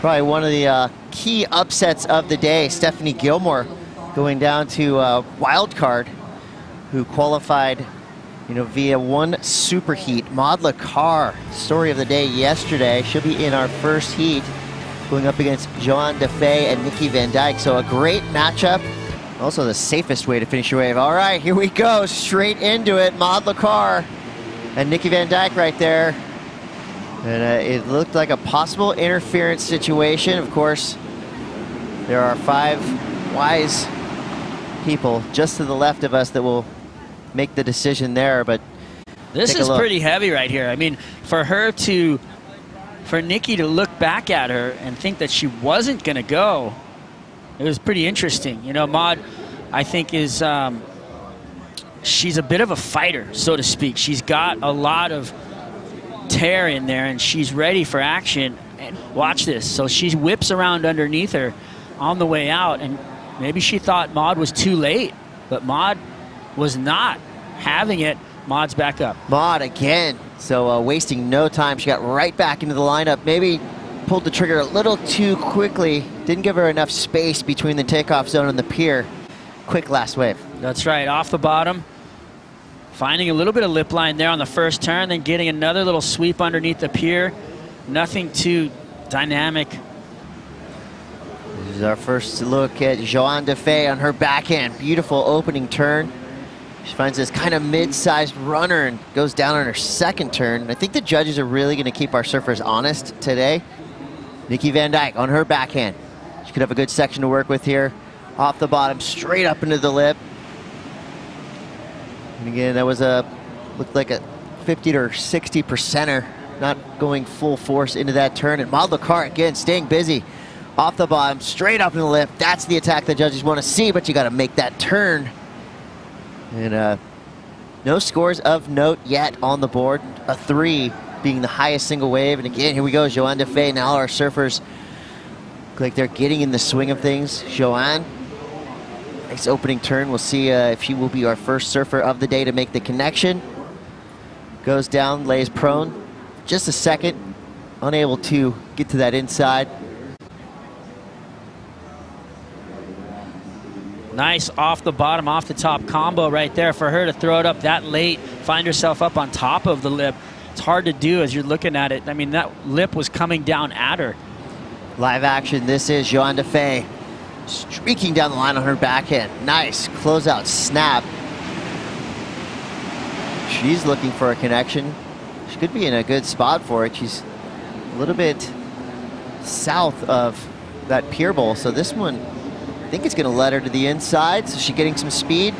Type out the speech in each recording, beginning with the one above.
Probably one of the key upsets of the day. Stephanie Gilmore going down to wild card, who qualified, via one superheat. Maud Lacar, story of the day yesterday. She'll be in our first heat, going up against Johanne Defay and Nikki Van Dijk. So a great matchup. Also the safest way to finish your wave. All right, here we go, straight into it. Maud Lacar and Nikki Van Dijk right there. And it looked like a possible interference situation. Of course, there are 5 wise people just to the left of us that will make the decision there, but this is pretty heavy right here. I mean, for Nikki to look back at her and think that she wasn't going to go, it was pretty interesting. Maud, I think, is she's a bit of a fighter, so to speak. She's got a lot of tear in there, and she's ready for action. And watch this. So she whips around underneath her on the way out, and maybe she thought Maud was too late, but Maud was not having it. Maud's back up. Maud again. So wasting no time. She got right back into the lineup. Maybe pulled the trigger a little too quickly. Didn't give her enough space between the takeoff zone and the pier. Quick last wave. That's right. Off the bottom. Finding a little bit of lip line there on the first turn, then getting another little sweep underneath the pier. Nothing too dynamic. This is our first look at Johanne Defay on her backhand. Beautiful opening turn. She finds this kind of mid-sized runner and goes down on her second turn. I think the judges are really going to keep our surfers honest today. Nikki Van Dijk on her backhand. She could have a good section to work with here. Off the bottom, straight up into the lip. And again, that was looked like a 50 or 60%er, not going full force into that turn. And Maud Lacar again staying busy. Off the bottom, straight up in the lip. That's the attack the judges want to see, but you got to make that turn. And no scores of note yet on the board. A 3 being the highest single wave. And again, here we go, Johanne Defay. Now our surfers look like they're getting in the swing of things. Johanne, nice opening turn. We'll see if she will be our first surfer of the day to make the connection. Goes down, lays prone. Just a second, unable to get to that inside. Nice off the bottom, off the top combo right there for her to throw it up that late, find herself up on top of the lip. It's hard to do as you're looking at it. I mean, that lip was coming down at her. Live action, this is Johanne Defay streaking down the line on her backhand. Nice closeout snap. She's looking for a connection. She could be in a good spot for it. She's a little bit south of that pier bowl, so this one, I think it's going to let her to the inside. So she's getting some speed.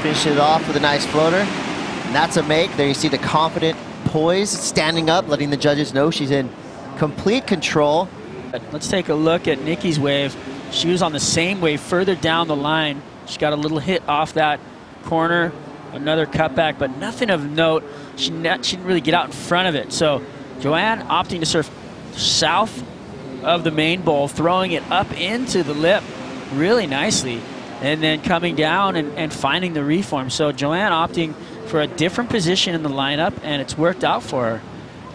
Finish it off with a nice floater. And that's a make. There you see the confident poise, standing up, letting the judges know she's in complete control. Let's take a look at Nikki's wave. She was on the same wave further down the line. She got a little hit off that corner. Another cutback, but nothing of note. She didn't really get out in front of it. So Johanne opting to surf south of the main bowl, throwing it up into the lip really nicely, and then coming down and finding the reform. So Johanne opting for a different position in the lineup, and it's worked out for her.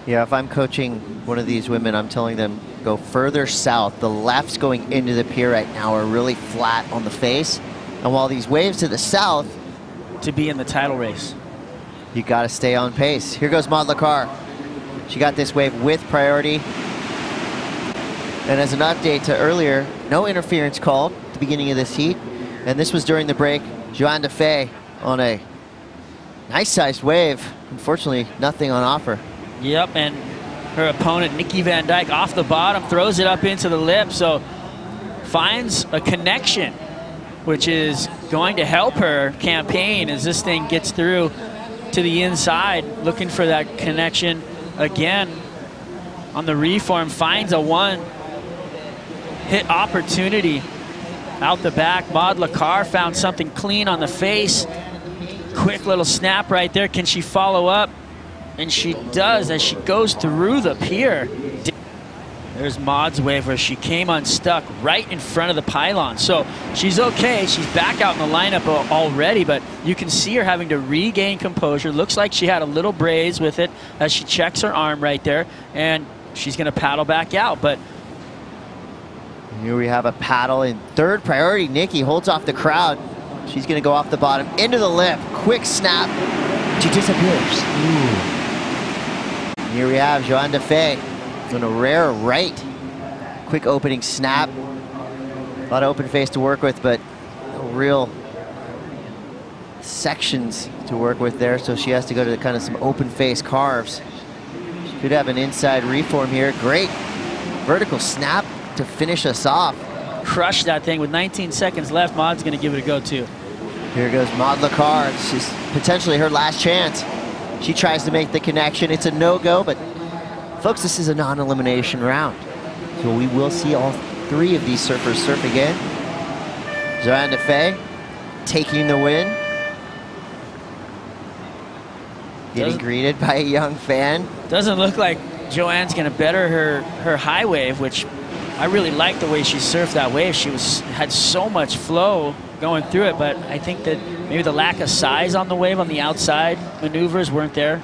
Yeah, if I'm coaching one of these women, I'm telling them go further south. The lefts going into the pier right now are really flat on the face, and while these waves to the south, to be in the title race, you got to stay on pace. Here goes Maud Lacar. She got this wave with priority. And as an update to earlier, no interference called at the beginning of this heat. And this was during the break. Johanne Defay on a nice-sized wave. Unfortunately, nothing on offer. Yep, and her opponent, Nikki Van Dijk, off the bottom, throws it up into the lip, so finds a connection, which is going to help her campaign as this thing gets through to the inside, looking for that connection again on the reform. Finds a one hit opportunity out the back. Maud Lacar found something clean on the face. Quick little snap right there. Can she follow up? And she does as she goes through the pier. There's Maud's wave where she came unstuck right in front of the pylon. So she's okay. She's back out in the lineup already, but you can see her having to regain composure. Looks like she had a little braze with it as she checks her arm right there, and she's going to paddle back out. But Here we have a paddle in third priority. Nikki holds off the crowd. She's gonna go off the bottom into the lip. Quick snap. She disappears. Ooh. Here we have Johanne Defay on a rare right. Quick opening snap. A lot of open face to work with, but no real sections to work with there, so she has to go to kind of some open face carves. She could have an inside reform here. Great vertical snap to finish us off. Crush that thing with 19 seconds left. Maud's gonna give it a go too. Here goes Maud Lacard. She's potentially her last chance. She tries to make the connection. It's a no-go, but folks, this is a non-elimination round. So we will see all three of these surfers surf again. Johanne Defay taking the win. Getting greeted by a young fan. Doesn't look like Johanne's gonna better her high wave, which I really like the way she surfed that wave. She had so much flow going through it, but I think that maybe the lack of size on the wave on the outside maneuvers weren't there.